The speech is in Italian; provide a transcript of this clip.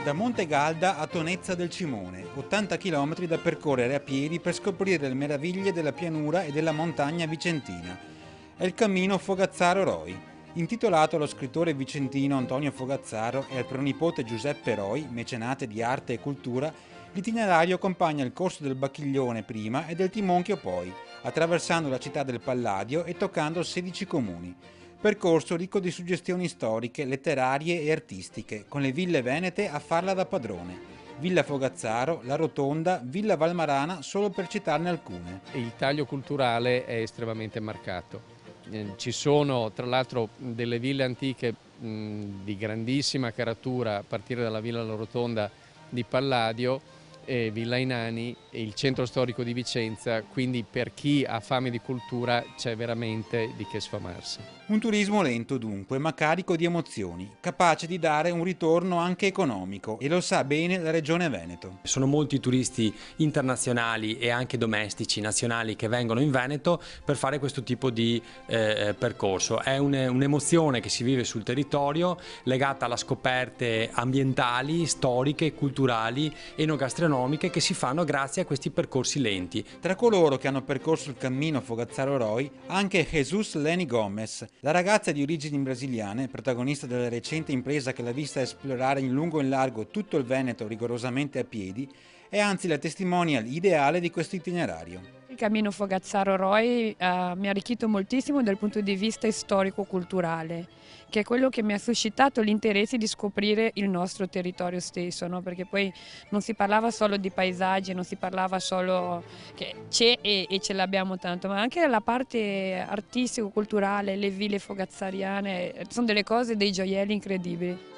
Da Monte Galda a Tonezza del Cimone, 80 km da percorrere a piedi per scoprire le meraviglie della pianura e della montagna vicentina. È il cammino Fogazzaro-Roi. Intitolato allo scrittore vicentino Antonio Fogazzaro e al pronipote Giuseppe Roi, mecenate di arte e cultura, l'itinerario accompagna il corso del Bacchiglione prima e del Timonchio poi, attraversando la città del Palladio e toccando 16 comuni. Percorso ricco di suggestioni storiche, letterarie e artistiche, con le ville venete a farla da padrone. Villa Fogazzaro, La Rotonda, Villa Valmarana, solo per citarne alcune. Il taglio culturale è estremamente marcato. Ci sono tra l'altro delle ville antiche di grandissima caratura, a partire dalla Villa La Rotonda di Palladio, Villa Ainani e il centro storico di Vicenza, quindi per chi ha fame di cultura c'è veramente di che sfamarsi. Un turismo lento dunque, ma carico di emozioni, capace di dare un ritorno anche economico, e lo sa bene la Regione Veneto. Sono molti i turisti internazionali e anche domestici, nazionali, che vengono in Veneto per fare questo tipo di percorso. È un'emozione che si vive sul territorio, legata alle scoperte ambientali, storiche, culturali, enogastronomiche che si fanno grazie a questi percorsi lenti. Tra coloro che hanno percorso il cammino Fogazzaro-Roi, anche Jesus Leni Gomez, la ragazza di origini brasiliane, protagonista della recente impresa che l'ha vista esplorare in lungo e in largo tutto il Veneto rigorosamente a piedi, è anzi la testimonial ideale di questo itinerario. Il cammino Fogazzaro-Roi mi ha arricchito moltissimo dal punto di vista storico-culturale, che è quello che mi ha suscitato l'interesse di scoprire il nostro territorio stesso, no? Perché poi non si parlava solo di paesaggi, non si parlava solo che c'è e ce l'abbiamo tanto, ma anche la parte artistico-culturale, le ville fogazzariane, sono delle cose, dei gioielli incredibili.